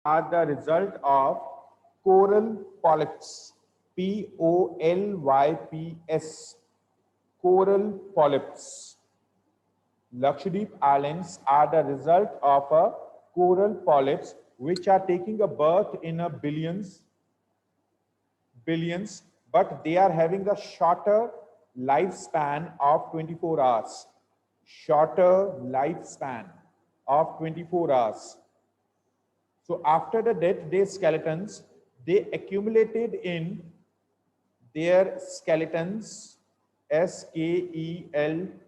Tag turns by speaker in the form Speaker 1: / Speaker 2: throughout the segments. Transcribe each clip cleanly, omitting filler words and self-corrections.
Speaker 1: are the result of coral polyps. Polyps. Coral polyps. Lakshadweep Islands are the result of a coral polyps which are taking a birth in a billions, but they are having a shorter lifespan of 24 hours. Shorter lifespan of 24 hours. So after the death, their skeletons, they accumulated in their skeletons, skeleton,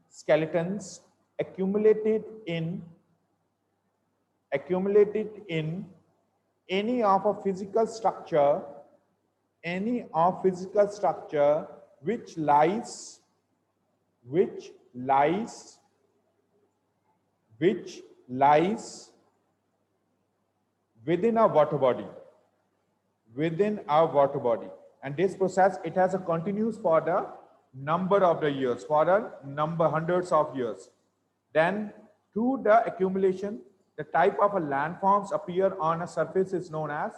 Speaker 1: skeletons accumulated in any of a physical structure, any of physical structure which lies which lies within a water body, and this process, it has a continuous for the number of the years, for a number hundreds of years. Then through the accumulation, the type of a landforms appear on a surface is known as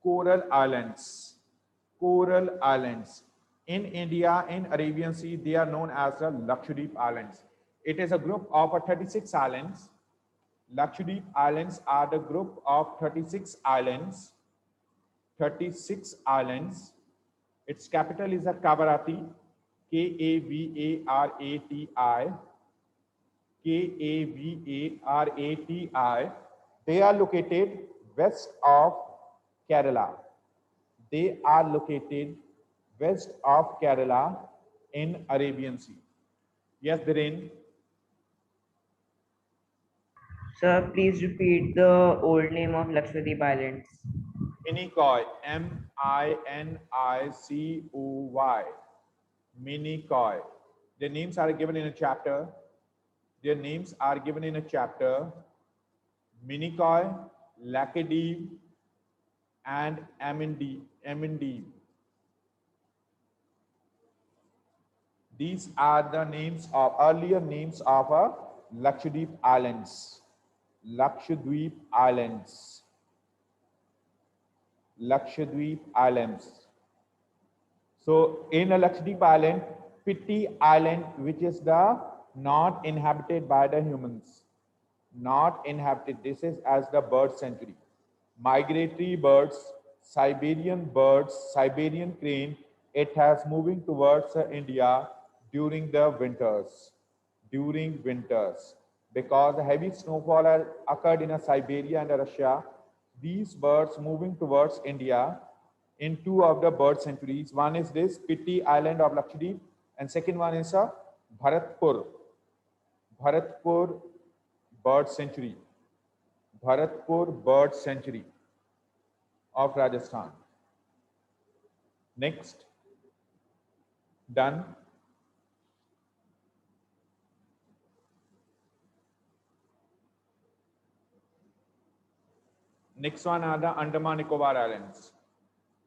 Speaker 1: coral islands. Coral islands. In India, in Arabian Sea, they are known as the Lakshadweep Islands. It is a group of 36 islands. Lakshadweep Islands are the group of 36 islands. 36 islands. Its capital is a Kavarati, Kavarati, Kavarati. They are located west of Kerala. They are located west of Kerala in Arabian Sea. Yes, Dhiren.
Speaker 2: Sir, please repeat the old name of Lakshadweep Islands.
Speaker 1: Minicoy, Minicoy. Minicoy. Their names are given in a chapter. Their names are given in a chapter. Minicoy, Laccadive, and Amendive. These are the names of earlier names of Lakshadweep Islands. Lakshadweep Islands. Lakshadweep Islands. So in a Lakshadweep Island, Pitti Island, which is the not inhabited by the humans. Not inhabited. This is as the bird sanctuary. Migratory birds, Siberian crane, it has moving towards India during the winters. During winters. Because the heavy snowfall has occurred in Siberia and Russia, these birds moving towards India in two of the bird sanctuaries. One is this Pitti Island of Lakshadweep, and second one is Bharatpur. Bharatpur Bird Sanctuary. Bharatpur Bird Sanctuary of Rajasthan. Next. Done. Next one are the Andaman Nicobar Islands.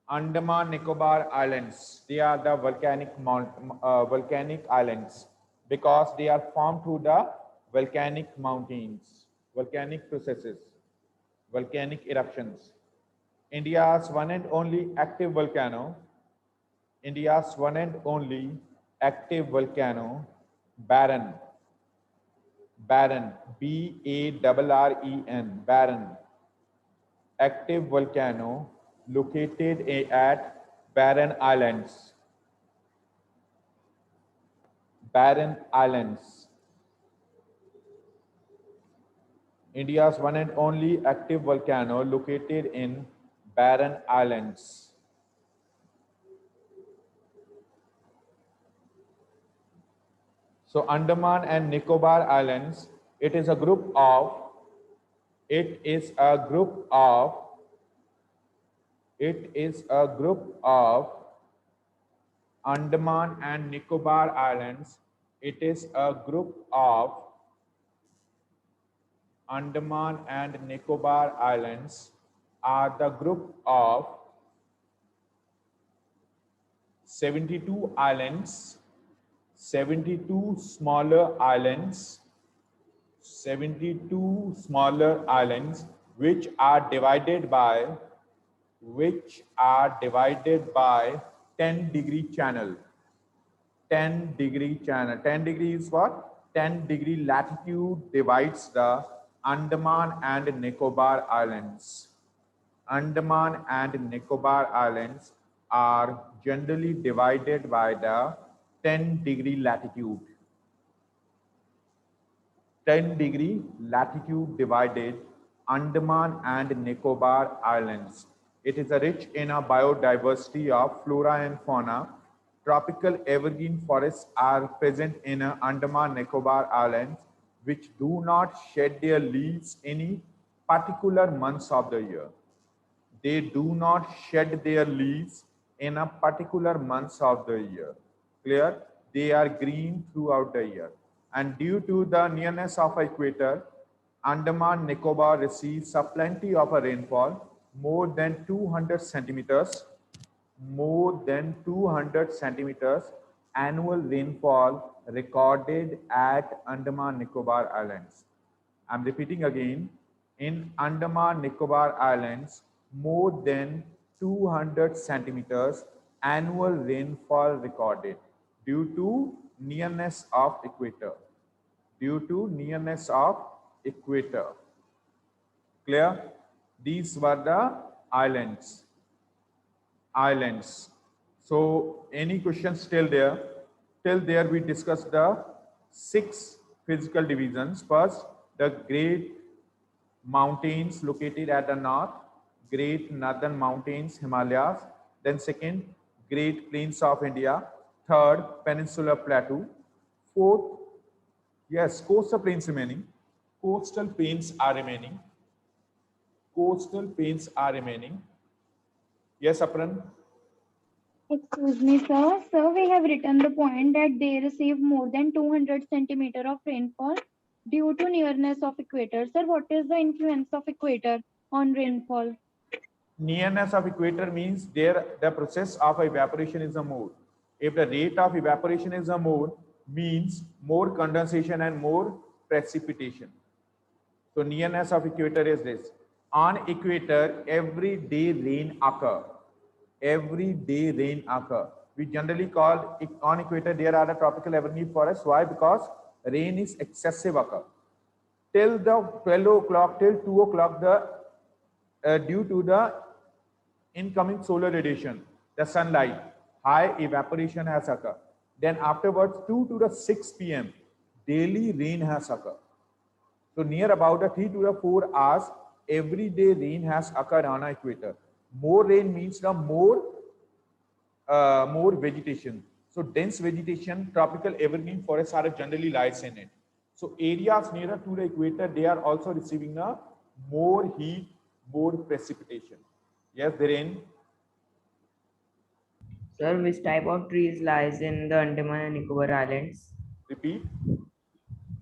Speaker 1: Andaman Nicobar Islands. They are the volcanic islands because they are formed through the volcanic mountains, volcanic processes, volcanic eruptions. India's one and only active volcano. India's one and only active volcano, Barren. Barren. Barren. Barren. Active volcano located at Barren Islands. Barren Islands. India's one and only active volcano located in Barren Islands. So Andaman and Nicobar Islands, it is a group of Andaman and Nicobar Islands. It is a group of Andaman and Nicobar Islands are the group of 72 islands, 72 smaller islands, 72 smaller islands which are divided by 10-degree channel. 10-degree channel. 10 degrees is what? 10-degree latitude divides the Andaman and Nicobar Islands. Andaman and Nicobar Islands are generally divided by the 10-degree latitude. 10-degree latitude divided Andaman and Nicobar Islands. It is rich in a biodiversity of flora and fauna. Tropical evergreen forests are present in Andaman Nicobar Islands, which do not shed their leaves any particular months of the year. They do not shed their leaves in a particular months of the year. Clear? They are green throughout the year. And due to the nearness of equator, Andaman Nicobar receives a plenty of a rainfall, more than 200 centimeters, annual rainfall recorded at Andaman Nicobar Islands. I'm repeating again, in Andaman Nicobar Islands, more than 200 centimeters annual rainfall recorded due to nearness of equator. Due to nearness of equator. Clear? These were the islands. Islands. So any questions still there? Till there we discussed the 6 physical divisions. First, the great mountains located at the north, great northern mountains, Himalayas. Then second, great plains of India. Third, peninsular plateau. Fourth, yes, coastal plains remaining. Coastal plains are remaining. Coastal plains are remaining. Yes, Apran?
Speaker 3: Excuse me, sir. Sir, we have written the point that they receive more than 200 centimeter of rainfall due to nearness of equator. Sir, what is the influence of equator on rainfall?
Speaker 1: Nearness of equator means there the process of evaporation is a more. If the rate of evaporation is a more, means more condensation and more precipitation. So nearness of equator is this. On equator, every day rain occur. Every day rain occur. We generally call it on equator there are the tropical evergreen forests. Why? Because rain is excessive occur. Till the 12 o'clock, till 2 o'clock, the due to the incoming solar radiation, the sunlight, high evaporation has occurred. Then afterwards, 2 to the 6 p.m., daily rain has occurred. So near about the 3 to the 4 hours, every day rain has occurred on the equator. More rain means the more vegetation. So dense vegetation, tropical evergreen forests are generally lies in it. So areas nearer to the equator, they are also receiving a more heat, more precipitation. Yes, therein.
Speaker 2: Sir, which type of trees lies in the Andaman and Nicobar Islands?
Speaker 1: Repeat.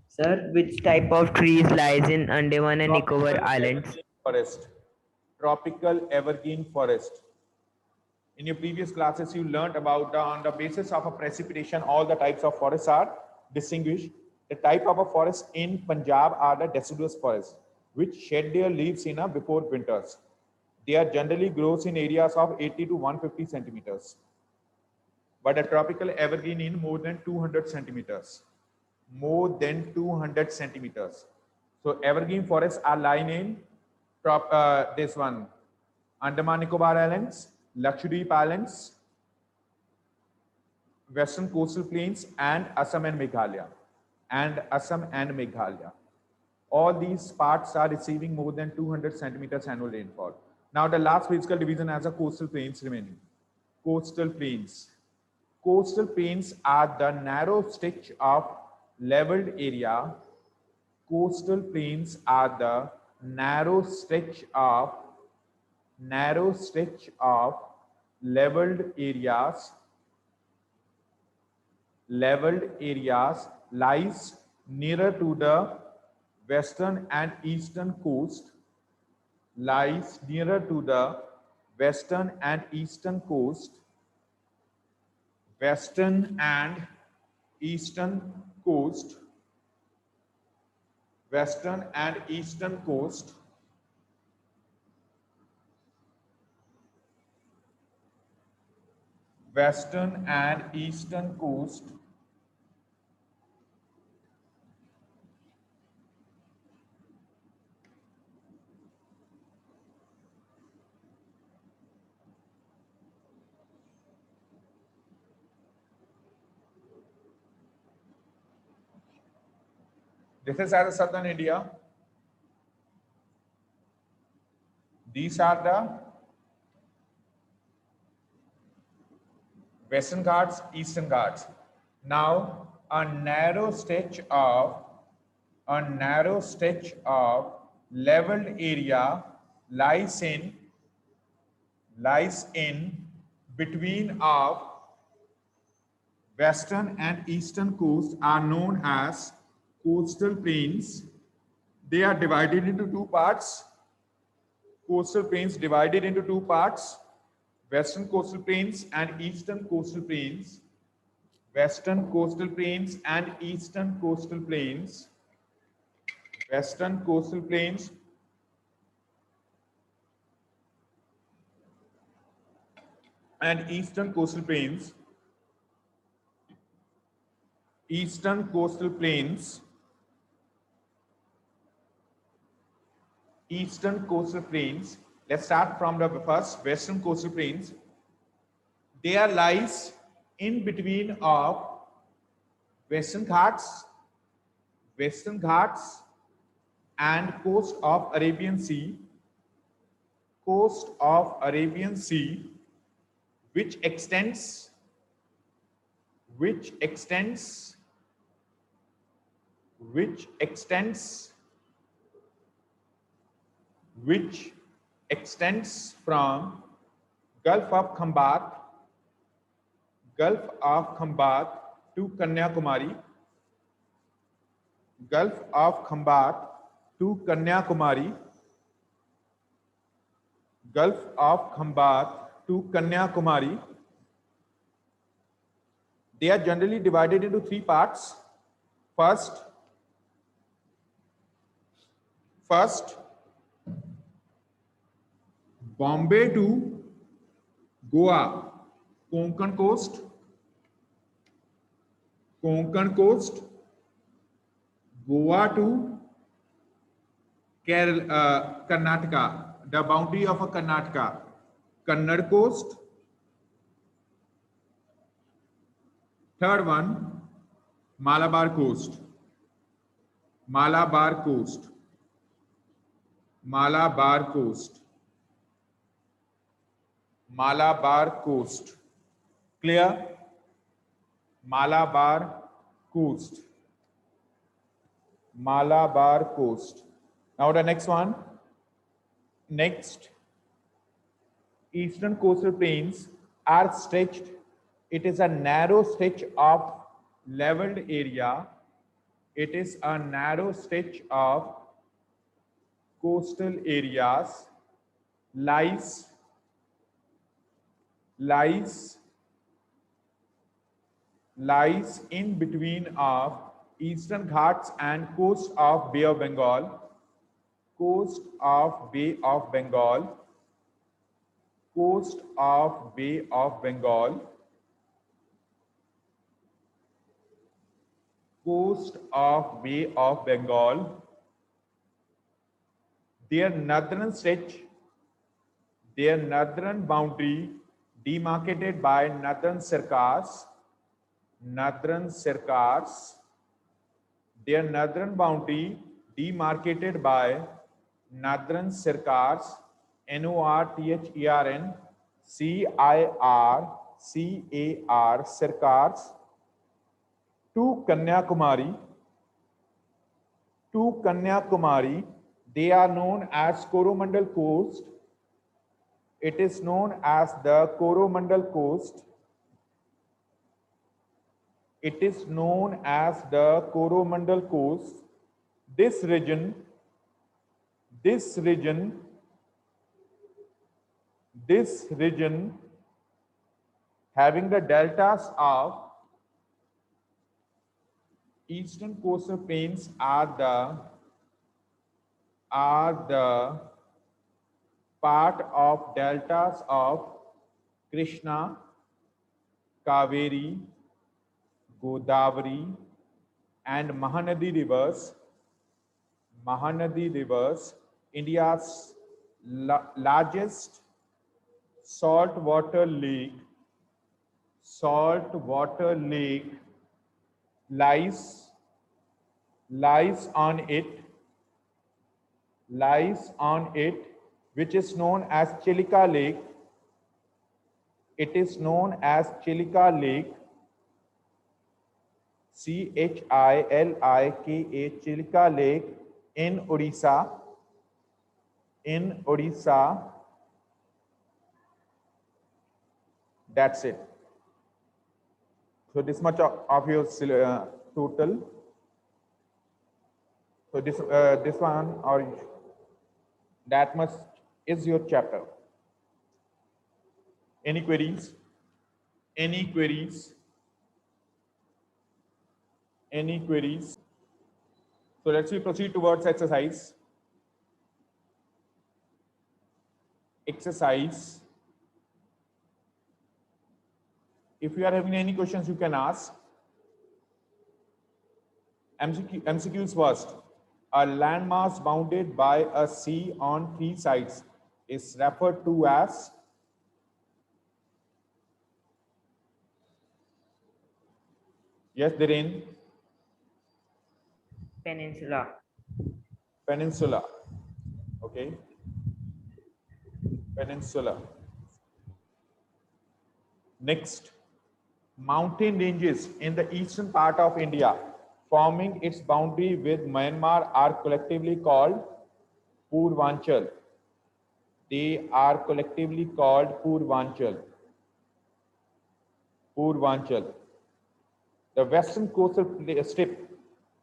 Speaker 2: Sir, which type of trees lies in Andaman and Nicobar
Speaker 1: Tropical
Speaker 2: Islands?
Speaker 1: evergreen forest. Tropical evergreen forest. In your previous classes, you learned about on the basis of a precipitation, all the types of forests are distinguished. The type of a forest in Punjab are the deciduous forests, which shed their leaves in before winters. They are generally grows in areas of 80 to 150 centimeters. But a tropical evergreen in more than 200 centimeters. More than 200 centimeters. So evergreen forests are lying in this one, Andaman Nicobar Islands, Lakshadweep Islands, Western Coastal Plains, and Assam and Meghalaya. All these parts are receiving more than 200 centimeters annual rainfall. Now the last physical division has a coastal plains remaining. Coastal plains. Coastal plains are the narrow stretch of leveled area. Coastal plains are the narrow stretch of leveled areas lies nearer to the western and eastern coast, lies nearer to the western and eastern coast, western and eastern coast, western and eastern coast, western and eastern coast, this is as a southern India. These are the Western Ghats, Eastern Ghats. Now a narrow stretch of leveled area lies in between of western and eastern coast are known as coastal plains. They are divided into two parts. Coastal plains divided into two parts: western coastal plains and eastern coastal plains. Western coastal plains and eastern coastal plains. Western coastal plains and eastern coastal plains. Eastern coastal plains. Eastern coastal plains. Let's start from the first, western coastal plains. There lies in between of Western Ghats and coast of Arabian Sea, which extends from Gulf of Khambat to Kanyakumari, Gulf of Khambat to Kanyakumari, Gulf of Khambat to Kanyakumari. They are generally divided into three parts. First, Bombay to Goa, Konkan coast, Goa to Karnataka, the boundary of a Karnataka, Kannada coast. Third one, Malabar coast, Malabar coast. Clear? Malabar coast. Now the next one. Eastern coastal plains are stretched. It is a narrow stretch of leveled area. It is a narrow stretch of coastal areas lies in between of Eastern Ghats and coast of Bay of Bengal, coast of Bay of Bengal, Their northern boundary demarcated by northern circars. Their northern boundary demarcated by northern circars, NORTHERN CIRCAR, circars, to Kanyakumari. They are known as Coromandel coast. It is known as the Coromandel coast. This region having the deltas of eastern coastal plains are the are the part of deltas of Krishna, Kaveri, Godavari, and Mahanadi rivers, India's largest saltwater lake, saltwater lake lies lies on it, lies on it, which is known as Chilika Lake. It is known as Chilika Lake, Chilika, Chilika Lake in Odisha. In Odisha, that's it. So this much of your total. So this one or that much is your chapter. Any queries? Any queries? Any queries? So let's proceed towards exercise. Exercise. If you are having any questions, you can ask. MCQs first. A landmass bounded by a sea on three sides is referred to as yes, Dhiren.
Speaker 2: Peninsula.
Speaker 1: Peninsula. Okay. Peninsula. Next, mountain ranges in the eastern part of India forming its boundary with Myanmar are collectively called Purvanchal. They are collectively called Purvanchal. Purvanchal. The western coastal strip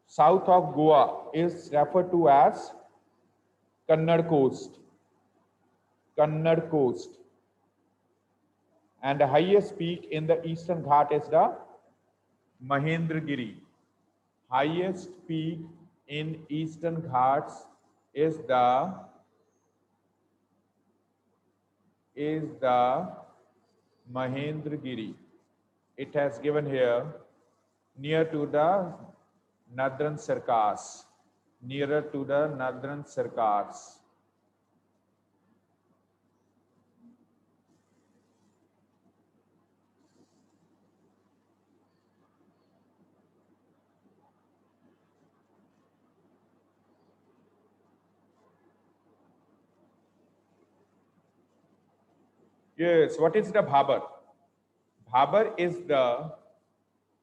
Speaker 1: south of Goa is referred to as Kannada Coast. Kannada Coast. And the highest peak in the eastern Ghat is the Mahendragiri. Highest peak in eastern Ghats is the Mahendragiri. It has given here near to the Northern Circars. Nearer to the Northern Circars. Yes, what is the Bhabar? Bhabar is the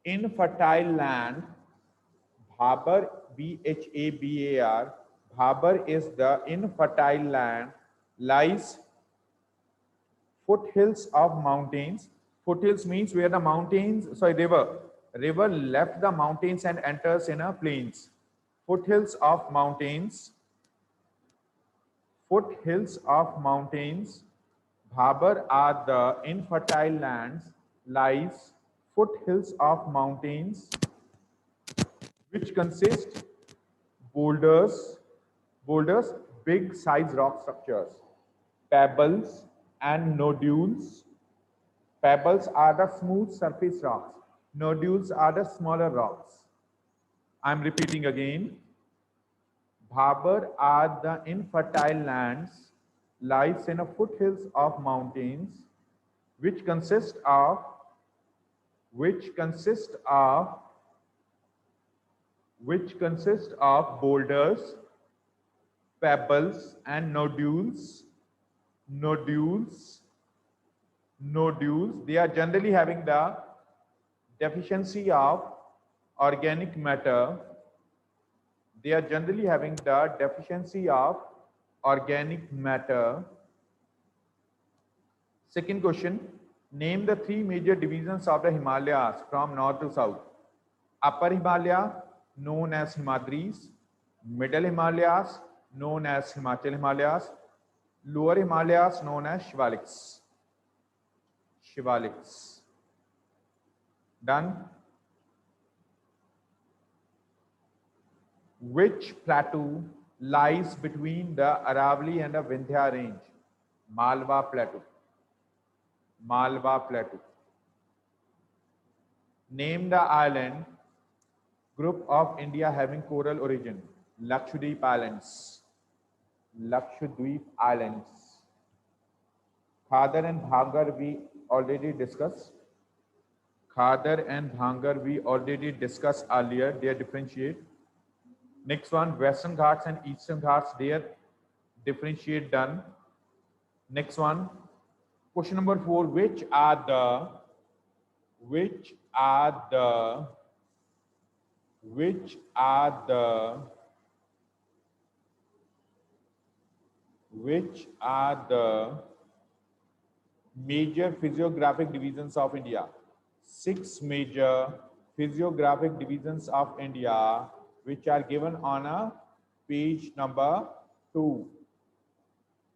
Speaker 1: infertile land. Bhabar, Bhabar. Bhabar is the infertile land, lies foothills of mountains. Foothills means where the mountains, river left the mountains and enters in a plains. Foothills of mountains. Foothills of mountains. Bhabar are the infertile lands, lies foothills of mountains, which consist boulders, big size rock structures, pebbles and nodules. Pebbles are the smooth surface rocks. Nodules are the smaller rocks. I'm repeating again. Bhabar are the infertile lands, lies in the foothills of mountains, which consist of boulders, pebbles and nodules. They are generally having the deficiency of organic matter. They are generally having the deficiency of organic matter. Second question, name the three major divisions of the Himalayas from north to south. Upper Himalaya, known as Himadris. Middle Himalayas, known as Himachal Himalayas. Lower Himalayas, known as Shivaliks. Shivaliks. Done. Which plateau lies between the Aravalli and the Vindhya range? Malwa Plateau. Malwa Plateau. Name the island group of India having coral origin. Lakshadweep Islands. Lakshadweep Islands. Khadar and Bhangar we already discussed. Khadar and Bhangar we already discussed earlier. They differentiate. Next one, Western Ghats and Eastern Ghats. They differentiate done. Next one, question number 4. Which are the which are the which are the which are the major physiographic divisions of India? 6 major physiographic divisions of India, which are given on a page number 2.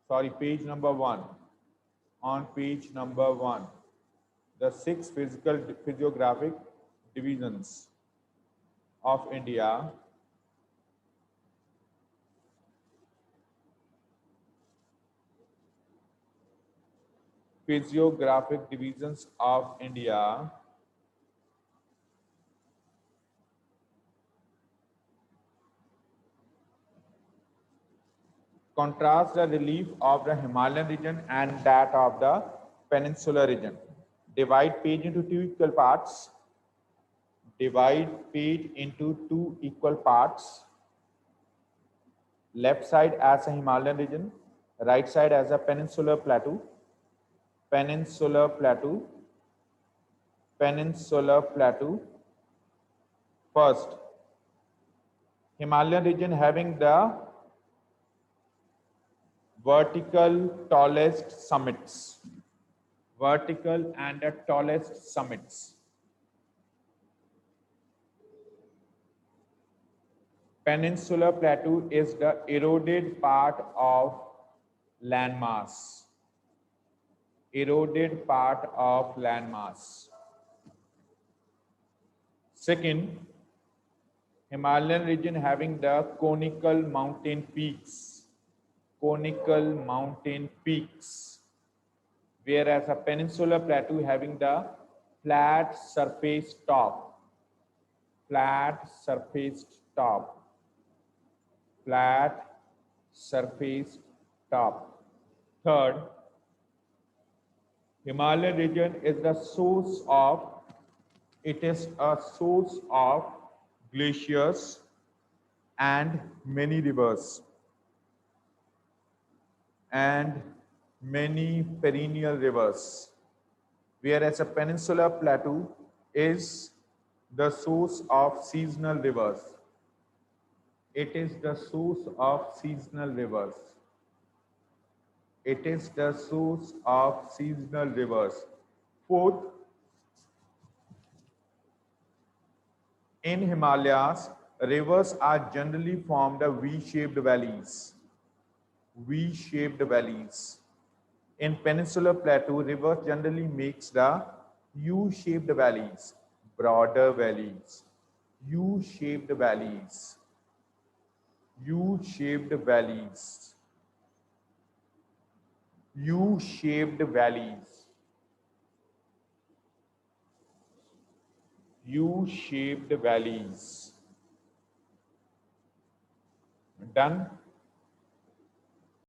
Speaker 1: Sorry, page number 1. On page number 1, the 6 physiographic divisions of India. Physiographic divisions of India. Contrast the relief of the Himalayan region and that of the peninsular region. Divide page into 2 equal parts. Divide page into 2 equal parts. Left side as a Himalayan region, right side as a peninsular plateau. Peninsular plateau. Peninsular plateau. First, Himalayan region having the vertical tallest summits. Vertical and the tallest summits. Peninsular plateau is the eroded part of landmass. Eroded part of landmass. Second, Himalayan region having the conical mountain peaks. Conical mountain peaks. Whereas a peninsular plateau having the flat surface top. Flat surface top. Flat surface top. Third, Himalayan region is the source of, it is a source of glaciers and many rivers and many perennial rivers, whereas a peninsular plateau is the source of seasonal rivers. It is the source of seasonal rivers. It is the source of seasonal rivers. Fourth, in Himalayas, rivers are generally formed of V-shaped valleys. V-shaped valleys. In peninsular plateau, rivers generally makes the U-shaped valleys, broader valleys. U-shaped valleys. U-shaped valleys. U-shaped valleys. U-shaped valleys. Done.